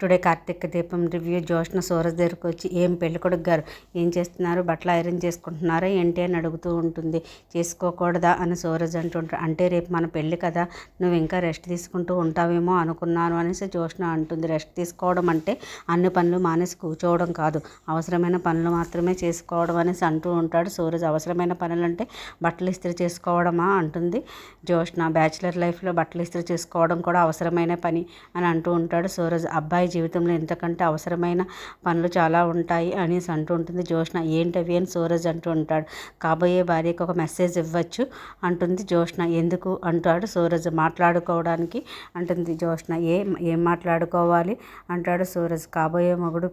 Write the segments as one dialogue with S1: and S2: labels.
S1: Today Karthika దీపం review. Joshna Suraj దగ్గరకు వచ్చి, ఏం పెళ్ళికొడుకు గారు ఏం చేస్తున్నారు, బట్టలు ఐరన్ చేసుకుంటున్నారా ఏంటి అని అడుగుతూ ఉంటుంది. చేసుకోకూడదా అని సూరజ్ అంటుంటారు. అంటే రేపు మన పెళ్ళి కదా, నువ్వు ఇంకా రెస్ట్ తీసుకుంటూ ఉంటావేమో అనుకున్నాను అనేసి జోష్న అంటుంది. రెస్ట్ తీసుకోవడం అంటే అన్ని పనులు మానేసి కూర్చోవడం కాదు, అవసరమైన పనులు మాత్రమే చేసుకోవడం అనేసి అంటూ ఉంటాడు సూరజ్. అవసరమైన పనులు అంటే బట్టలు ఇస్త్రీ చేసుకోవడమా అంటుంది జోష్న. బ్యాచిలర్ లైఫ్లో బట్టలు ఇస్త్రీ చేసుకోవడం కూడా అవసరమైన పని అని అంటూ ఉంటాడు సూరజ్. అబ్బాయి జీవితంలో ఇంతకంటే అవసరమైన పనులు చాలా ఉంటాయి అనేసి అంటూ ఉంటుంది జోష్న. ఏంటవి అని సూరజ్ అంటూ ఉంటాడు. కాబోయే భార్యకు ఒక మెసేజ్ ఇవ్వచ్చు అంటుంది జోష్న. ఎందుకు అంటాడు సూరజ్. మాట్లాడుకోవడానికి అంటుంది జోష్న. ఏం మాట్లాడుకోవాలి అంటాడు సూరజ్. కాబోయే మొగుడు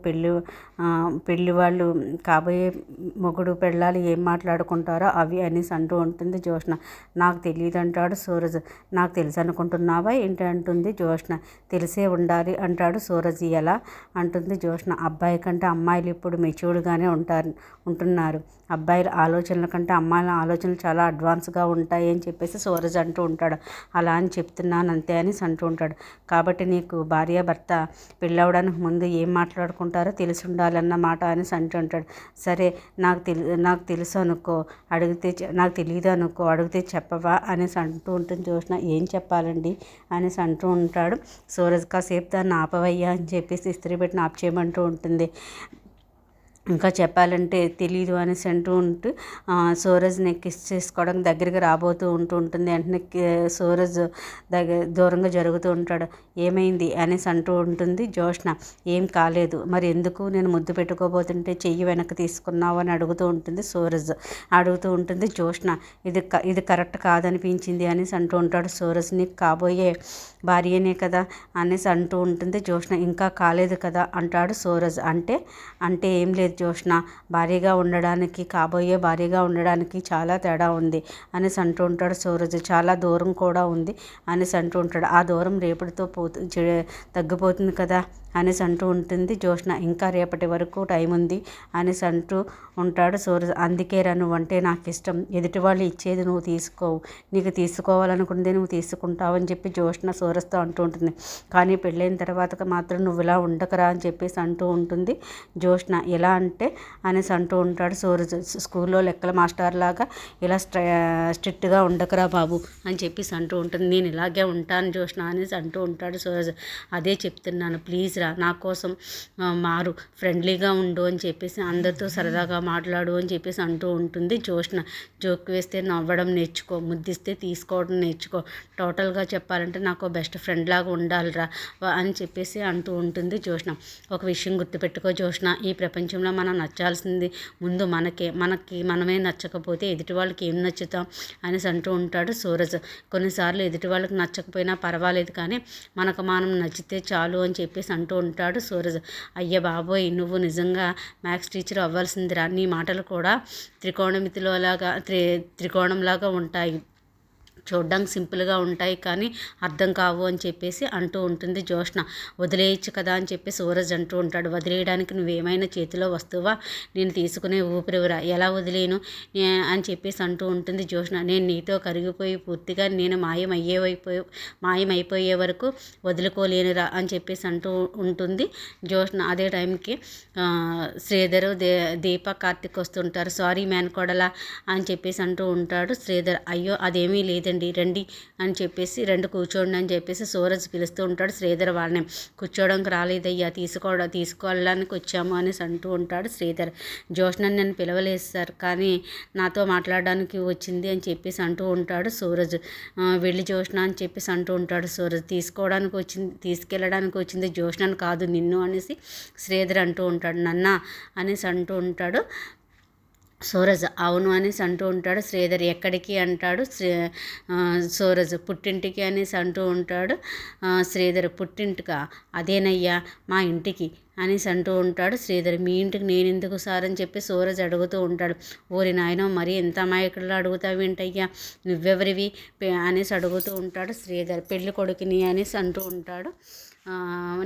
S1: పెళ్ళి వాళ్ళు కాబోయే మొగుడు పెళ్ళాలి ఏం మాట్లాడుకుంటారో అవి అనేసి అంటూ ఉంటుంది జోష్న. నాకు తెలియదు అంటాడు సూరజ్. నాకు తెలుసు అనుకుంటున్నావా ఏంటి అంటుంది జోష్న. తెలిసే ఉండాలి అంటాడు సూరజ్. ఎలా అంటుంది జోష్న. అబ్బాయి కంటే అమ్మాయిలు ఇప్పుడు మెచ్యూర్డ్గానే ఉంటున్నారు. అబ్బాయిల ఆలోచనల కంటే అమ్మాయిల ఆలోచనలు చాలా అడ్వాన్స్గా ఉంటాయి అని చెప్పేసి సూరజ్ అంటూ ఉంటాడు. అలా అని చెప్తున్నాను అంతే అని అంటూ ఉంటాడు. కాబట్టి నీకు భార్య భర్త పెళ్ళవడానికి ముందు ఏం మాట్లాడుకుంటారో తెలిసి ఉండాలన్నమాట అని అంటూ ఉంటాడు. సరే నాకు తెలుసు అనుకో, అడిగితే నాకు తెలియదు అనుకో, అడిగితే చెప్పవా అనేసి అంటూ ఉంటుంది జోష్న. ఏం చెప్పాలండి అనేసి అంటూ ఉంటాడు సూరజ్. కాసేపు దాన్ని ఆపవయ్యా అని చెప్పేసి ఇస్త్రీ పెట్టిన ఆఫ్ చేయమంటూ ఉంటుంది. ఇంకా చెప్పాలంటే తెలీదు అనేసి అంటూ ఉంటూ సూరజ్ని కిస్ చేసుకోవడానికి దగ్గరికి రాబోతూ ఉంటుంది. వెంటనే సూరజ్ దూరంగా జరుగుతూ ఉంటాడు. ఏమైంది అనేసి అంటూ ఉంటుంది జోష్న. ఏం కాలేదు, మరి ఎందుకు నేను ముద్దు పెట్టుకోబోతుంటే చెయ్యి వెనక్కి తీసుకున్నావు అని అడుగుతూ ఉంటుంది సూరజ్. అడుగుతూ ఉంటుంది జోష్న. ఇది కరెక్ట్ కాదనిపించింది అనేసి అంటూ ఉంటాడు సూరజ్. నీకు కాబోయే భార్యనే కదా అనేసి అంటూ ఉంటుంది జోష్న. ఇంకా కాలేదు కదా అంటాడు సూరజ్. అంటే ఏం లేదు జోష్న, కాబోయే భార్యగా ఉండడానికి చాలా తేడా ఉంది అనేసి అంటూ ఉంటాడు సూరజ్. చాలా దూరం కూడా ఉంది అనేసి అంటూ ఉంటాడు. ఆ దూరం రేపటితో తగ్గిపోతుంది కదా అనేసి అంటూ ఉంటుంది జోష్న. ఇంకా రేపటి వరకు టైం ఉంది అనేసి అంటూ ఉంటాడు సూరజ్. అందుకే నువ్వంటే నాకు ఇష్టం, ఎదుటి వాళ్ళు ఇచ్చేది నువ్వు తీసుకోవు, నీకు తీసుకోవాలనుకుంటే నువ్వు తీసుకుంటావు అని చెప్పి జోష్న సూరజ్తో అంటూ ఉంటుంది. కానీ పెళ్ళైన తర్వాత మాత్రం నువ్వు ఇలా ఉండకరా అని చెప్పేసి అంటూ ఉంటుంది జోష్న. ఎలా అంటే అనేసి అంటూ ఉంటాడు సూరజ్. స్కూల్లో లెక్కల మాస్టర్ లాగా ఇలా స్ట్రిక్ట్గా ఉండకరా బాబు అని చెప్పేసి అంటూ ఉంటుంది. నేను ఇలాగే ఉంటాను జోష్న అనేసి అంటూ ఉంటాడు సూరజ్. అదే చెప్తున్నాను, ప్లీజ్ రా, నా కోసం మారు, ఫ్రెండ్లీగా ఉండు అని చెప్పేసి, అందరితో సరదాగా మాట్లాడు అని చెప్పేసి అంటూ ఉంటుంది జోష్న. జోక్ వేస్తే నవ్వడం నేర్చుకో, ముద్దిస్తే తీసుకోవడం నేర్చుకో, టోటల్గా చెప్పాలంటే నాకు బెస్ట్ ఫ్రెండ్ లాగా ఉండాలిరా అని చెప్పేసి అంటూ ఉంటుంది జోష్న. ఒక విషయం గుర్తుపెట్టుకో జోష్న, ఈ ప్రపంచంలో మనం నచ్చాల్సింది ముందు మనకి మనమే నచ్చకపోతే ఎదుటి వాళ్ళకి ఏం నచ్చుతాం అనేసి అంటూ ఉంటాడు సూరజ్. కొన్నిసార్లు ఎదుటి వాళ్ళకి నచ్చకపోయినా పర్వాలేదు, కానీ మనకు మనం నచ్చితే చాలు అని చెప్పేసి అంటూ ఉంటాడు సూరజ్. అయ్య బాబోయ్, నువ్వు నిజంగా మ్యాథ్స్ టీచర్ అవ్వాల్సిందిరా, నీ మాటలు కూడా త్రికోణంలాగా ఉంటాయి, చూడ్డానికి సింపుల్గా ఉంటాయి కానీ అర్థం కావు అని చెప్పేసి అంటూ ఉంటుంది జోష్న. వదిలేయచ్చు కదా అని చెప్పి సూరజ్ అంటూ ఉంటాడు. వదిలేయడానికి నువ్వేమైనా చేతిలో వస్తువా, నేను తీసుకునే ఊపిరివిరా, ఎలా వదిలేను అని చెప్పేసి అంటూ ఉంటుంది జోష్న. నేను నీతో కరిగిపోయి పూర్తిగా నేను మాయమైపోయే వరకు వదులుకోలేనురా అని చెప్పేసి అంటూ ఉంటుంది జోష్న. అదే టైంకి శ్రీధర్ దీప కార్తిక్ వస్తుంటారు. సారీ మేనకోడలా అని చెప్పేసి అంటూ ఉంటాడు శ్రీధర్. అయ్యో అదేమీ లేదండి, రండి అని చెప్పేసి, రెండు కూర్చోండి అని చెప్పేసి సూరజ్ పిలుస్తూ ఉంటాడు శ్రీధర్ వాళ్ళని. కూర్చోవడానికి రాలేదయ్యా, తీసుకోవడానికి వచ్చాము అనేసి అంటూ ఉంటాడు శ్రీధర్. జోష్నని నేను పిలవలేదు సార్, కానీ నాతో మాట్లాడడానికి వచ్చింది అని చెప్పేసి అంటూ ఉంటాడు సూరజ్. వెళ్ళి జోష్న అని చెప్పేసి అంటూ ఉంటాడు సూరజ్. తీసుకెళ్ళడానికి వచ్చింది జోష్నని కాదు నిన్ను అనేసి శ్రీధర్ అంటూ ఉంటాడు. నన్నా అనేసి అంటూ ఉంటాడు సూరజ్. అవును అనేసి అంటూ ఉంటాడు శ్రీధర్. ఎక్కడికి అంటాడు సూరజ్. పుట్టింటికి అనేసి అంటూ ఉంటాడు శ్రీధర్. పుట్టింటికా, అదేనయ్యా మా ఇంటికి అనేసి అంటూ ఉంటాడు శ్రీధర్. మీ ఇంటికి నేను ఎందుకు సార్ అని చెప్పి సూరజ్ అడుగుతూ ఉంటాడు. ఓరి నాయనో, మరి ఎంత అమాయకుల్లో అడుగుతావేంటయ్యా, నువ్వెవరివి అనేసి అడుగుతూ ఉంటాడు శ్రీధర్. పెళ్ళి కొడుకుని అనేసి అంటూ ఉంటాడు.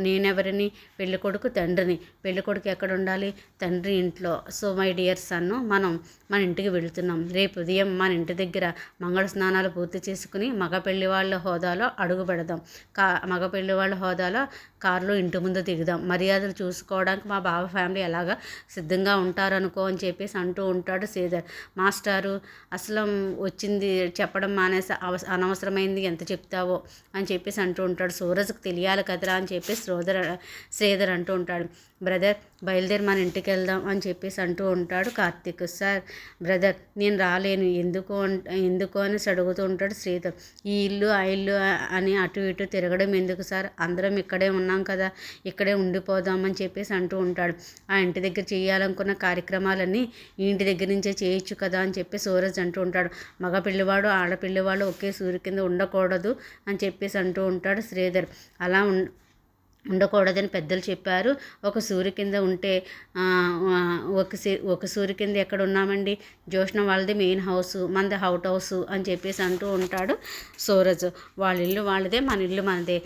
S1: నేనెవరిని, పెళ్ళి కొడుకు తండ్రిని. పెళ్ళి కొడుకు ఎక్కడ ఉండాలి, తండ్రి ఇంట్లో. సో మై డియర్ సన్ను, మనం మన ఇంటికి వెళుతున్నాం. రేపు ఉదయం మన ఇంటి దగ్గర మంగళ స్నానాలు పూర్తి చేసుకుని మగ పెళ్లి వాళ్ళ హోదాలో అడుగు పెడదాం. మగ పెళ్లి వాళ్ళ హోదాలో కారులో ఇంటి ముందు దిగుదాం, మర్యాదలు చూసుకోవడానికి మా బావ ఫ్యామిలీ ఎలాగా సిద్ధంగా ఉంటారనుకో అని చెప్పేసి అంటూ ఉంటాడు శ్రీధర్. మాస్టారు అసలు వచ్చింది చెప్పడం మానేసి అనవసరమైంది ఎంత చెప్తావో అని చెప్పేసి అంటూ ఉంటాడు. సూరజ్కి తెలియాలి కదరా అని చెప్పేసి శ్రీధర్ అంటూ ఉంటాడు. బ్రదర్ బయలుదేరి మన ఇంటికి వెళ్దాం అని చెప్పేసి అంటూ ఉంటాడు కార్తీక్. సార్ బ్రదర్ నేను రాలేను ఎందుకు అని అడుగుతూ ఉంటాడు శ్రీధర్. ఈ ఇల్లు ఆ ఇల్లు అని అటు ఇటు తిరగడం ఎందుకు సార్, అందరం ఇక్కడే ఉన్నాం కదా, ఇక్కడే ఉండిపోదామని చెప్పేసి అంటూ ఉంటాడు. ఆ ఇంటి దగ్గర చేయాలనుకున్న కార్యక్రమాలన్నీ ఈ ఇంటి దగ్గర నుంచే చేయొచ్చు కదా అని చెప్పి సూరజ్ అంటూ ఉంటాడు. మగ పిల్లివాడు ఆడపిల్లివాడు ఒకే సూర్యు కింద ఉండకూడదు అని చెప్పేసి అంటూ ఉంటాడు శ్రీధర్. అలా ఉండకూడదని పెద్దలు చెప్పారు. ఒక సూర్యు కింద ఉంటే ఒక సూర్యు కింద ఎక్కడ ఉన్నామండి, జోష్న వాళ్ళది మెయిన్ హౌస్, మనది అవుట్ హౌస్ అని చెప్పేసి అంటూ ఉంటాడు సూరజ్. వాళ్ళ ఇల్లు వాళ్ళదే, మన ఇల్లు మనదే.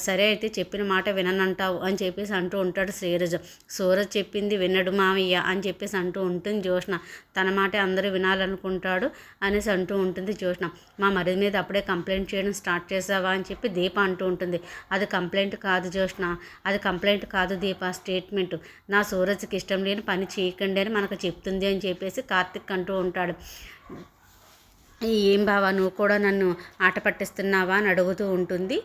S1: సరే అయితే చెప్పిన మాట విననంటావు అని చెప్పేసి అంటూ ఉంటాడు శ్రీరజ్. సూరజ్ చెప్పింది వినడు మావయ్య అని చెప్పేసి అంటూ ఉంటుంది జోష్న. తన మాటే అందరూ వినాలనుకుంటాడు అనేసి అంటూ ఉంటుంది జోష్న. మా మరిది మీద అప్పుడే కంప్లైంట్ చేయడం స్టార్ట్ చేసావా అని చెప్పి దీప అంటూ ఉంటుంది. అది కంప్లైంట్ కాదు జోష్న, అది కంప్లైంట్ కాదు దీప, స్టేట్మెంట్. నా సూరజ్కి ఇష్టం లేని పని చేయకండి అని మనకు చెప్తుంది అని చెప్పేసి కార్తిక్ అంటూ ఉంటాడు. ఏం బావా నువ్వు కూడా నన్ను ఆట పట్టిస్తున్నావా అని అడుగుతూ ఉంటుంది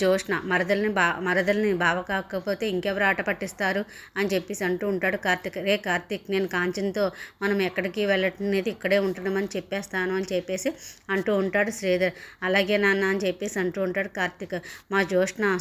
S1: జోష్న. మరదల్ని బావ కాకపోతే ఇంకెవరు ఆట పట్టిస్తారు అని చెప్పేసి అంటూ ఉంటాడు కార్తిక్. కార్తిక్ నేను కాంచన్తో మనం ఎక్కడికి వెళ్ళటనేది ఇక్కడే ఉంటున్నామని చెప్పేస్తాను అని చెప్పేసి అంటూ ఉంటాడు శ్రీధర్. అలాగే నాన్న అని చెప్పేసి అంటూ ఉంటాడు కార్తిక్. జోష్న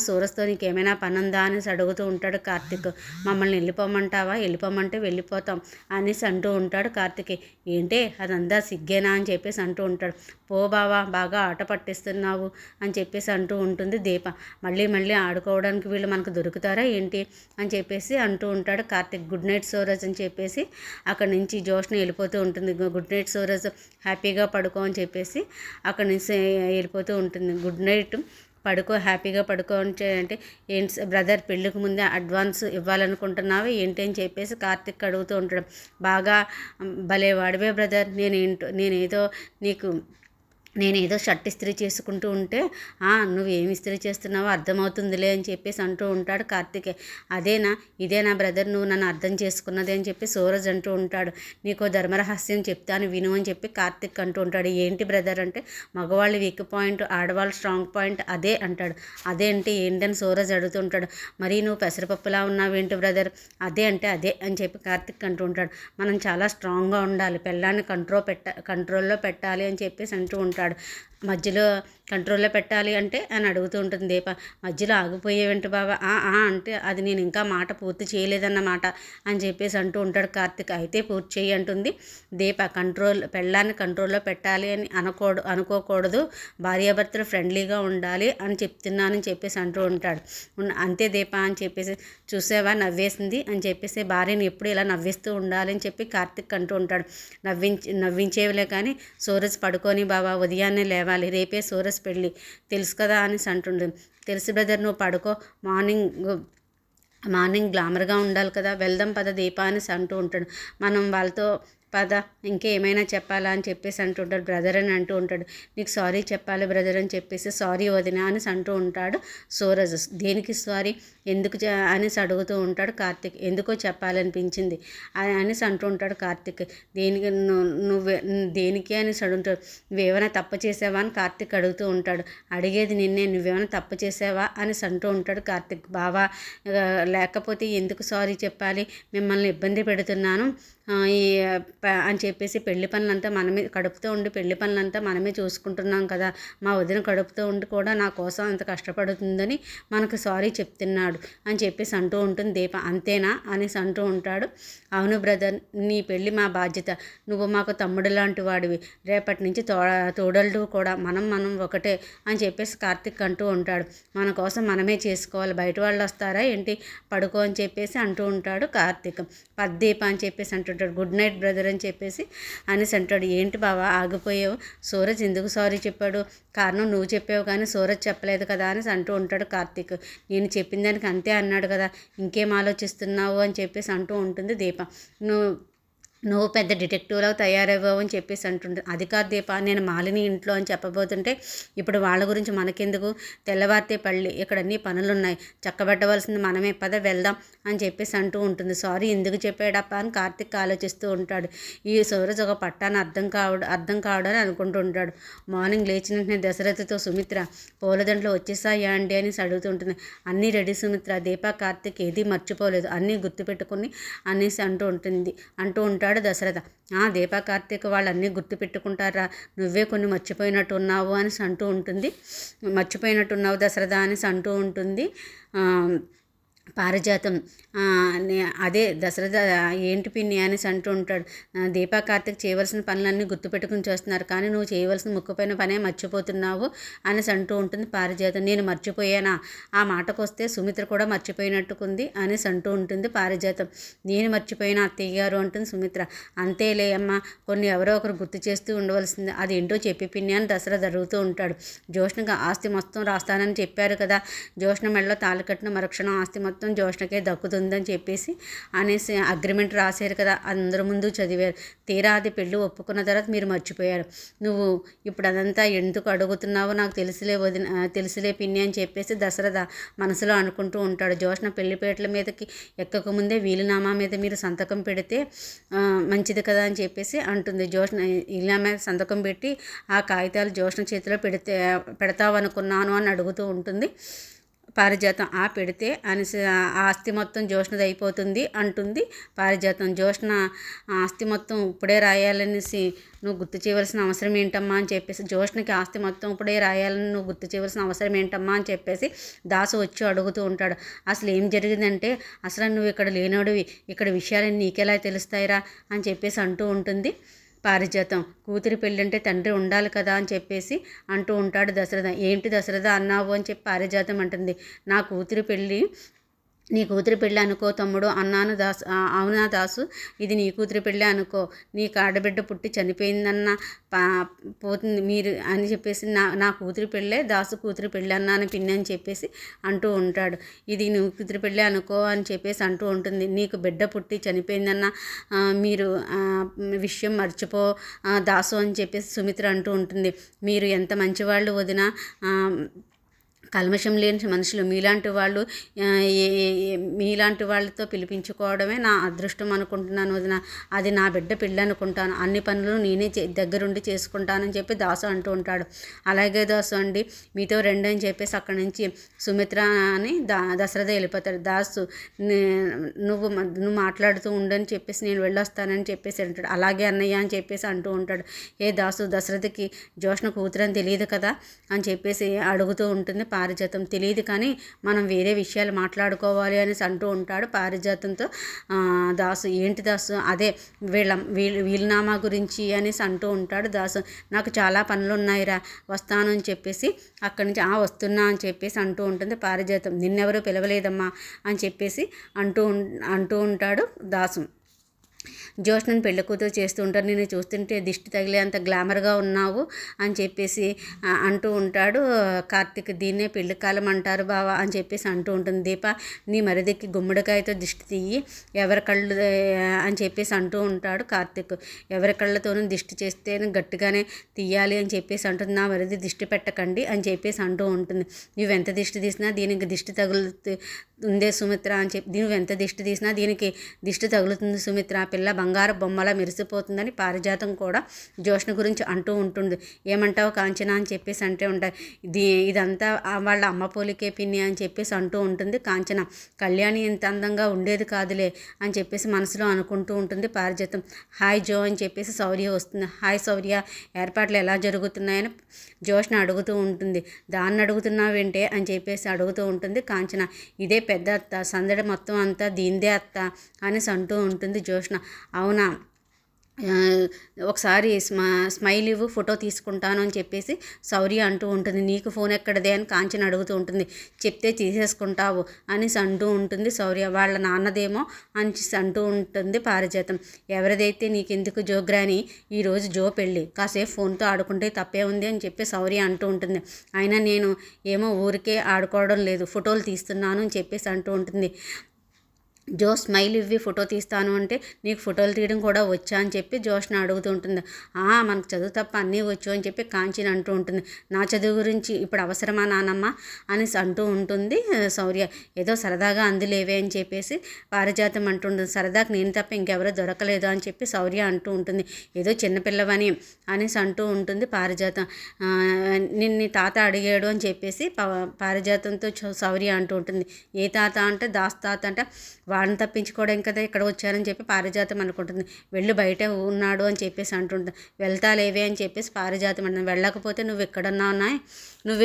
S1: సూరజ్తో నీకేమైనా పని ఉందా అనేసి అడుగుతూ ఉంటాడు కార్తిక్. మమ్మల్ని వెళ్ళిపోమంటే వెళ్ళిపోతాం అనేసి అంటూ ఉంటాడు కార్తిక్. ఏంటి అదంతా సిగ్గేనా అని చెప్పేసి అంటూ ఉంటాడు. పో బావా బాగా ఆట పట్టిస్తున్నావు అని చెప్పేసి అంటూ ఉంటుంది దీప. మళ్ళీ ఆడుకోవడానికి వీళ్ళు మనకు దొరుకుతారా ఏంటి అని చెప్పేసి అంటూ ఉంటాడు కార్తిక్. గుడ్ నైట్ సూరజ్ అని చెప్పేసి అక్కడి నుంచి జోష్న వెళ్ళిపోతూ ఉంటుంది. గుడ్ నైట్ సూరజ్, హ్యాపీగా పడుకో అని చెప్పేసి అక్కడి నుంచి వెళ్ళిపోతూ ఉంటుంది. గుడ్ నైట్, హ్యాపీగా పడుకో అంటే ఏంటి బ్రదర్ పెళ్ళికి ముందే అడ్వాన్స్ ఇవ్వాలనుకుంటున్నావా ఏంటి అని చెప్పేసి కార్తిక్ అడుగుతూ ఉంటాడు. బాగా భలే వాడివే బ్రదర్, నేనేదో షర్ట్ ఇస్త్రీ చేసుకుంటూ ఉంటే నువ్వేమి ఇస్త్రీ చేస్తున్నావో అర్థమవుతుందిలే అని చెప్పేసి అంటూ ఉంటాడు కార్తికే. ఇదేనా బ్రదర్ నువ్వు నన్ను అర్థం చేసుకున్నది అని చెప్పి సూరజ్ అంటూ ఉంటాడు. నీకో ధర్మరహస్యం చెప్తాను విను అని చెప్పి కార్తిక్ అంటూ ఉంటాడు. ఏంటి బ్రదర్ అంటే మగవాళ్ళు వీక్ పాయింట్, ఆడవాళ్ళు స్ట్రాంగ్ పాయింట్ అదే అంటాడు. అదే అంటే ఏంటని సూరజ్ అడుగుతుంటాడు. మరి నువ్వు పెసరపప్పులా ఉన్నావేంటి బ్రదర్, అదే అంటే అదే అని చెప్పి కార్తిక్ అంటూ ఉంటాడు. మనం చాలా స్ట్రాంగ్గా ఉండాలి, పెళ్ళాన్ని కంట్రోల్లో పెట్టాలి అని చెప్పేసి అంటూ ఉంటాడు. మధ్యలో కంట్రోల్లో పెట్టాలి అంటే అని అడుగుతూ ఉంటుంది దీప. మధ్యలో ఆగిపోయేవేంటి బాబా అంటే అది నేను ఇంకా మాట పూర్తి చేయలేదన్నమాట అని చెప్పేసి అంటూ ఉంటాడు కార్తిక్. అయితే పూర్తి చేయి అంటుంది దీప. పెళ్ళాన్ని కంట్రోల్లో పెట్టాలి అని అనుకోకూడదు, భార్యాభర్తలు ఫ్రెండ్లీగా ఉండాలి అని చెప్తున్నానని చెప్పేసి అంటూ ఉంటాడు. అంతే దీప అని చెప్పేసి చూసావా నవ్వేసింది అని చెప్పేసి భార్యని ఎప్పుడు ఇలా నవ్విస్తూ ఉండాలి అని చెప్పి కార్తిక్ అంటూ ఉంటాడు. నవ్వించేవిలే కానీ సూరజ్ పడుకొని బాబా ఉదయాన్నే లేవాలి, రేపే సూరజ్ పెళ్ళి తెలుసు కదా అనేసి అంటుంటుంది. తెలుసు బ్రదర్ నువ్వు పడుకో, మార్నింగ్ గ్లామర్గా ఉండాలి కదా, వెళ్దాం పద దీప అనేసి అంటూ ఉంటాడు. మనం వాళ్ళతో పద ఇంకేమైనా చెప్పాలా అని చెప్పేసి అంటుంటాడు. బ్రదర్ అని అంటూ ఉంటాడు. నీకు సారీ చెప్పాలి బ్రదర్ అని చెప్పేసి సారీ వదిన అనేసి అంటూ ఉంటాడు సూరజ్. దేనికి సారీ ఎందుకు అనేసి అడుగుతూ ఉంటాడు కార్తిక్. ఎందుకో చెప్పాలనిపించింది అనేసి అంటూ ఉంటాడు కార్తిక్. దేనికి అనేసి అడుగుతాడు. నువ్వేమైనా తప్పు చేసావా అని కార్తిక్ అడుగుతూ ఉంటాడు. అడిగేది నిన్నే, నువ్వేమైనా తప్పు చేసావా అనేసి అంటూ ఉంటాడు కార్తిక్. బావా లేకపోతే ఎందుకు సారీ చెప్పాలి, మిమ్మల్ని ఇబ్బంది పెడుతున్నాను అని చెప్పేసి పెళ్లి పనులంతా మనమే కడుపుతూ ఉండి పెళ్లి పనులంతా మనమే చూసుకుంటున్నాం కదా, మా వదిన కడుపుతూ ఉండి కూడా నా కోసం అంత కష్టపడుతుందని మనకు సారీ చెప్తున్నాడు అని చెప్పేసి అంటూ ఉంటుంది దీప. అంతేనా అనేసి అంటూ ఉంటాడు. అవును బ్రదర్, నీ పెళ్ళి మా బాధ్యత, నువ్వు మాకు తమ్ముడు లాంటి వాడివి, రేపటి నుంచి తోడళ్ళు కూడా మనం ఒకటే అని చెప్పేసి కార్తిక్ అంటూ ఉంటాడు. మన కోసం మనమే చేసుకోవాలి, బయట వాళ్ళు వస్తారా ఏంటి, పడుకో అని చెప్పేసి అంటూ ఉంటాడు కార్తిక్. పద్దీప అని చెప్పేసి అంటుంటాడు. గుడ్ నైట్ బ్రదర్ అని చెప్పేసి అనేసి అంటాడు. ఏంటి బావా ఆగిపోయావు, సూరజ్ ఎందుకు సారీ చెప్పాడు, కారణం నువ్వు చెప్పావు కానీ సూరజ్ చెప్పలేదు కదా అనేసి అంటూ ఉంటాడు కార్తిక్. నేను చెప్పిన దానికి అంతే అన్నాడు కదా, ఇంకేం ఆలోచిస్తున్నావు అని చెప్పేసి అంటూ ఉంటుంది దీప. నువ్వు పెద్ద డిటెక్టివ్లో తయారయ్యావు అని చెప్పేసి అంటుంటుంది. అది కాదు దీప, నేను మాలిని ఇంట్లో అని చెప్పబోతుంటే ఇప్పుడు వాళ్ళ గురించి మనకెందుకు, తెల్లవారితే పళ్ళి ఇక్కడ అన్ని పనులున్నాయి, చక్కబెట్టవలసింది మనమే, పద వెళ్దాం అని చెప్పేసి అంటూ ఉంటుంది. సారీ ఎందుకు చెప్పాడప్ప అని కార్తిక్ ఆలోచిస్తూ ఉంటాడు. ఈ సూరజ్ ఒక పట్టాన్ని అర్థం కావడని అనుకుంటూ ఉంటాడు. మార్నింగ్ లేచిన వెంటనే దశరథతో సుమిత్ర పూలదండలు వచ్చేసాయా అండి అని అడుగుతుంటుంది. అన్నీ రెడీ సుమిత్ర, దీప కార్తిక్ ఏదీ మర్చిపోలేదు, అన్నీ గుర్తుపెట్టుకుని అనేసి అంటూ ఉంటాడు దశరథ. దీప కార్తీక్ వాళ్ళు అన్నీ గుర్తుపెట్టుకుంటారా, నువ్వే కొన్ని మర్చిపోయినట్టున్నావు అని అంటూ ఉంటుంది. మర్చిపోయినట్టున్నావు దశరథ అని అంటూ ఉంటుంది పారిజాతం. అదే దశరథ ఏంటి పిన్ని అని అంటూ ఉంటాడు. దీపా కార్తిక్ చేయవలసిన పనులన్నీ గుర్తుపెట్టుకుని చేస్తున్నారు, కానీ నువ్వు చేయవలసిన ముక్కుపోయిన పనే మర్చిపోతున్నావు అని అంటూ ఉంటుంది పారిజాతం. నేను మర్చిపోయానా, ఆ మాటకు వస్తే సుమిత్ర కూడా మర్చిపోయినట్టుకుంది అని అంటూ ఉంటుంది పారిజాతం. నేను మర్చిపోయినా అత్తయ్య గారు అంటుంది సుమిత్ర. అంతేలే అమ్మ, కొన్ని ఎవరో ఒకరు గుర్తు చేస్తూ ఉండవలసింది, అది ఏంటో చెప్పి పిన్ని అని దశరథ అడుగుతూ ఉంటాడు. జోష్ణగా ఆస్తి మొత్తం రాస్తానని చెప్పారు కదా, జోష్ణ మెడలో తాళి కట్టిన మరుక్షణం ఆస్తి మొత్తం జోష్ణకే దక్కుతుందని చెప్పేసి అనేసి అగ్రిమెంట్ రాశారు కదా, అందరి ముందు చదివారు. తీరా అది పెళ్ళి ఒప్పుకున్న తర్వాత మీరు మర్చిపోయారు. నువ్వు ఇప్పుడు అదంతా ఎందుకు అడుగుతున్నావో నాకు తెలిసిలే పిన్ని అని చెప్పేసి దశరథ మనసులో అనుకుంటూ ఉంటాడు. జోష్ణ పెళ్లిపేటల మీదకి ఎక్కకముందే వీలునామా మీద మీరు సంతకం పెడితే మంచిది కదా అని చెప్పేసి అంటుంది. జోష్ణ వీలునామా మీద సంతకం పెట్టి ఆ కాగితాలు జోష్ణ చేతిలో పెడతావనుకున్నాను అని అడుగుతూ ఉంటుంది పారిజాతం. పెడితే ఆస్తి మొత్తం జోష్ణది అయిపోతుంది అంటుంది పారిజాతం. జోష్ణ ఆస్తి మొత్తం ఇప్పుడే రాయాలనేసి నువ్వు గుర్తు చేయవలసిన అవసరం ఏంటమ్మా అని చెప్పేసి, జోష్ణకి ఆస్తి మొత్తం ఇప్పుడే రాయాలని నువ్వు గుర్తు చేయవలసిన అవసరం ఏంటమ్మా అని చెప్పేసి దాసు వచ్చి అడుగుతూ ఉంటాడు. అసలు ఏం జరిగిందంటే, అసలు నువ్వు ఇక్కడ లేనోడివి, ఇక్కడ విషయాలన్నీ నీకెలా తెలుస్తాయిరా అని చెప్పేసి అంటూ ఉంటుంది పారిజాతం. కూతురి పెళ్ళంటే తండ్రి ఉండాలి కదా అని చెప్పేసి అంటూ ఉంటాడు దశరథ. ఏంటి దశరథ అన్నావు అని చెప్పి పారిజాతం అంటుంది. నీ కూతురి పెళ్ళి అనుకో తమ్ముడు అన్నాను దాసు. అవునా దాసు, ఇది నీ కూతురి పెళ్ళి అనుకో, నీ ఆడబిడ్డ పుట్టి చనిపోయిందన్న పోతుంది మీరు అని చెప్పేసి నా కూతురి పెళ్ళే దాసు కూతురి పెళ్ళి అన్నాను పిన్ని అని చెప్పేసి అంటూ ఉంటాడు. ఇది నీ కూతురి పెళ్ళి అనుకో అని చెప్పేసి అంటూ ఉంటుంది. నీకు బిడ్డ పుట్టి చనిపోయిందన్న మీరు విషయం మర్చిపో దాసు అని చెప్పేసి సుమిత్ర అంటూ ఉంటుంది. మీరు ఎంత మంచివాళ్ళు వదిన, కల్మషం లేని మనుషులు మీలాంటి వాళ్ళతో పిలిపించుకోవడమే నా అదృష్టం అనుకుంటున్నాను వదిన. అది నా బిడ్డ పెళ్ళి అనుకుంటాను, అన్ని పనులు నేనే దగ్గరుండి చేసుకుంటానని చెప్పి దాసు అంటూ ఉంటాడు. అలాగే దాసు అండి, మీతో రెండు అని చెప్పేసి అక్కడి నుంచి సుమిత్ర అని దశరథ వెళ్ళిపోతాడు. దాసు నువ్వు మాట్లాడుతూ ఉండని చెప్పేసి నేను వెళ్ళొస్తానని చెప్పేసి అంటాడు. అలాగే అన్నయ్య అని చెప్పేసి అంటూ ఉంటాడు. దాసు, దశరథకి జోష్ణ కూతురని తెలియదు కదా అని చెప్పేసి అడుగుతూ ఉంటుంది పారిజాతం. తెలియదు కానీ మనం వేరే విషయాలు మాట్లాడుకోవాలి అని అంటూ ఉంటాడు పారిజాతంతో దాసు. ఏంటి దాసు, అదే వీలునామా గురించి అనేసి అంటూ ఉంటాడు దాసు. నాకు చాలా పనులు ఉన్నాయిరా, వస్తాను అని చెప్పేసి అక్కడి నుంచి వస్తున్నా అని చెప్పేసి అంటూ ఉంటుంది పారిజాతం. నిన్నెవరూ పిలవలేదమ్మా అని చెప్పేసి అంటూ ఉంటాడు దాసు. జోష్ణని పెళ్లి కూతురు చేస్తూ ఉంటారు. నేను చూస్తుంటే దిష్టి తగిలే అంత గ్లామర్గా ఉన్నావు అని చెప్పేసి అంటూ ఉంటాడు కార్తిక్. దీన్నే పెళ్లి కాలం అంటారు బావా అని చెప్పేసి అంటూ ఉంటుంది దీప. నీ మరిదికి గుమ్మడికాయతో దిష్టి తీయి ఎవరి కళ్ళు అని చెప్పేసి అంటూ ఉంటాడు కార్తిక్. ఎవరి కళ్ళతోనూ దిష్టి చేస్తే గట్టిగానే తీయాలి అని చెప్పేసి అంటుంది. నా మరిది దిష్టి పెట్టకండి అని చెప్పేసి అంటూ ఉంటుంది. నువ్వెంత దిష్టి తీసినా దీనికి దిష్టి తగులుతుందే సుమిత్ర అని చెప్పి, నువ్వెంత దిష్టి తీసినా దీనికి దిష్టి తగులుతుంది సుమిత్ర, పిల్ల బంగారు బొమ్మలా మెరిసిపోతుందని పారిజాతం కూడా జోష్ణ గురించి అంటూ ఉంటుంది. ఏమంటావు కాంచన అని చెప్పేసి అంటే ఉంటాయి. ఇదంతా వాళ్ళ అమ్మ పోలికే పిన్ని అని చెప్పేసి అంటూ ఉంటుంది కాంచన. కళ్యాణి ఇంత అందంగా ఉండేది కాదులే అని చెప్పేసి మనసులో అనుకుంటూ ఉంటుంది పారిజాతం. హాయ్ జో అని చెప్పేసి శౌర్య వస్తుంది. హాయ్ శౌర్య, ఏర్పాట్లు ఎలా జరుగుతున్నాయని జోష్ణ అడుగుతూ ఉంటుంది. దాన్ని అడుగుతున్నావేంటే అని చెప్పేసి అడుగుతూ ఉంటుంది కాంచన. ఇదే పెద్ద అత్త, సందడి మొత్తం అంతా దీందే అత్త అనేసి అంటూ ఉంటుంది జోష్ణ. అవునా, ఒకసారి స్మైల్ ఇవ్వు, ఫోటో తీసుకుంటాను అని చెప్పేసి శౌర్య అంటూ ఉంటుంది. నీకు ఫోన్ ఎక్కడదే అని కాంచన అడుగుతూ ఉంటుంది. చెప్తే తీసేసుకుంటావు అనేసి అంటూ ఉంటుంది శౌర్య. వాళ్ళ నాన్నదేమో అని అంటూ ఉంటుంది పారిజాతం. ఎవరిదైతే నీకెందుకు జోగ్రాని, ఈరోజు జో పెళ్ళి, కాసేపు ఫోన్తో ఆడుకుంటే తప్పే ఉంది అని చెప్పి శౌర్య అంటూ ఉంటుంది. అయినా నేను ఏమో ఊరికే ఆడుకోవడం లేదు, ఫోటోలు తీస్తున్నాను అని చెప్పేసి అంటూ ఉంటుంది. జో స్మైల్ ఇవ్వి ఫోటో తీస్తాను అంటే నీకు ఫోటోలు తీయడం కూడా వచ్చా అని చెప్పి జోష్న అడుగుతూ ఉంటుంది. మనకు చదువు తప్ప అన్నీ వచ్చు అని చెప్పి కాంచన అంటూ ఉంటుంది. నా చదువు గురించి ఇప్పుడు అవసరమా నానమ్మ అని అంటూ ఉంటుంది శౌర్య. ఏదో సరదాగా అందులేవే అని చెప్పేసి పారిజాతం అంటుంటుంది. సరదాకి నేను తప్ప ఇంకెవరో దొరకలేదు అని చెప్పి శౌర్య అంటూ ఉంటుంది. ఏదో చిన్నపిల్లవని అనేసి అంటూ ఉంటుంది పారిజాతం. నిన్ను తాత అడిగాడు అని చెప్పేసి పారిజాతంతో శౌర్య అంటూ ఉంటుంది. ఏ తాత అంటే దాస్ తాత అంటే వాడిని తప్పించుకోవడం కదా ఇక్కడ వచ్చారని చెప్పి పారిజాతం అనుకుంటుంది. వెళ్ళి బయట ఉన్నాడు అని చెప్పేసి అంటుంటుంది. వెళ్తాలేవే అని చెప్పేసి పారిజాతం అంటుంది. వెళ్ళకపోతే నువ్వు ఎక్కడున్నావు, నువ్వు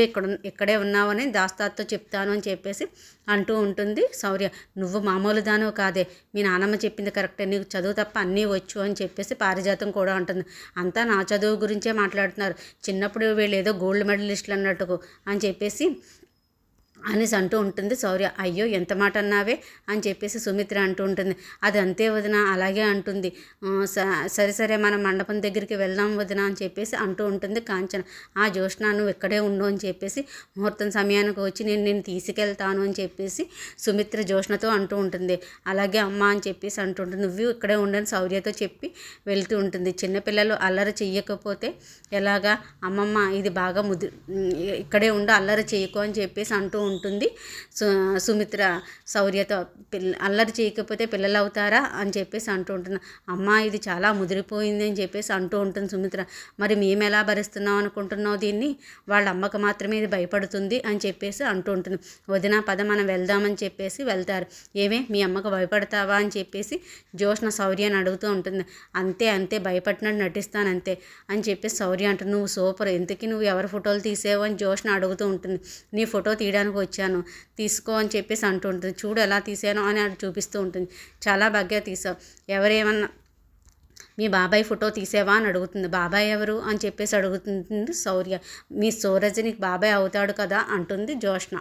S1: ఇక్కడే ఉన్నావని దాస్తాతో చెప్తాను అని చెప్పేసి అంటూ ఉంటుంది శౌర్య. నువ్వు మామూలు దానో కాదే, మీ నాన్నమ్మ చెప్పింది కరెక్టే, నీకు చదువు తప్ప అన్నీ వచ్చు అని చెప్పేసి పారిజాతం కూడా అంటుంది. అంతా నా చదువు గురించే మాట్లాడుతున్నారు, చిన్నప్పుడు వీళ్ళు ఏదో గోల్డ్ మెడలిస్టులు అన్నట్టుకు అని చెప్పేసి అనేసి అంటూ ఉంటుంది శౌర్య. అయ్యో ఎంత మాట అన్నావే అని చెప్పేసి సుమిత్ర అంటూ ఉంటుంది. అది అంతే వదిన, అలాగే అంటుంది. సరే సరే మనం మండపం దగ్గరికి వెళ్దాం వదిన అని చెప్పేసి అంటూ ఉంటుంది కాంచన. జోష్న నువ్వు ఇక్కడే ఉండు అని చెప్పేసి ముహూర్తం సమయానికి వచ్చి నేను తీసుకెళ్తాను అని చెప్పేసి సుమిత్ర జోష్నతో అంటూ ఉంటుంది. అలాగే అమ్మ అని చెప్పేసి అంటుంటుంది. నువ్వు ఇక్కడే ఉండని శౌర్యతో చెప్పి వెళ్తూ ఉంటుంది. చిన్నపిల్లలు అల్లరి చెయ్యకపోతే ఎలాగా అమ్మమ్మ, ఇది బాగా ఇక్కడే ఉండి అల్లరి చేయకు అని చెప్పేసి అంటూ ఉంటుంది సుమిత్ర శౌర్యతో. అల్లరి చేయకపోతే పిల్లలు అవుతారా అని చెప్పేసి అంటూ ఉంటుంది. అమ్మ ఇది చాలా ముదిరిపోయింది అని చెప్పేసి అంటూ ఉంటుంది సుమిత్ర. మరి మేము ఎలా భరిస్తున్నాం అనుకుంటున్నావు దీన్ని, వాళ్ళ అమ్మకు మాత్రమే ఇది భయపడుతుంది అని చెప్పేసి అంటూ ఉంటుంది. వదిన పద మనం వెళ్దామని చెప్పేసి వెళ్తారు. ఏమే మీ అమ్మకు భయపడతావా అని చెప్పేసి జోష్న శౌర్యని అడుగుతూ ఉంటుంది. అంతే అంతే భయపడినట్టు నటిస్తాను అంతే అని చెప్పేసి శౌర్య అంటుంది. నువ్వు సూపర్, ఇంతకీ నువ్వు ఎవరి ఫోటోలు తీసావు అని జోష్న అడుగుతూ ఉంటుంది. నీ ఫోటో తీయడానికి వచ్చాను తీసుకో అని చెప్పేసి అంటూ ఉంటుంది. చూడు ఎలా తీసానో అని అది చూపిస్తూ ఉంటుంది. చాలా బాగా తీసావు, ఎవరేమన్నా మీ బాబాయ్ ఫోటో తీసేవా అని అడుగుతుంది. బాబాయ్ ఎవరు అని చెప్పేసి అడుగుతుంది శౌర్య. మీ సూరజ్ నీకు బాబాయ్ అవుతాడు కదా అంటుంది జోష్న.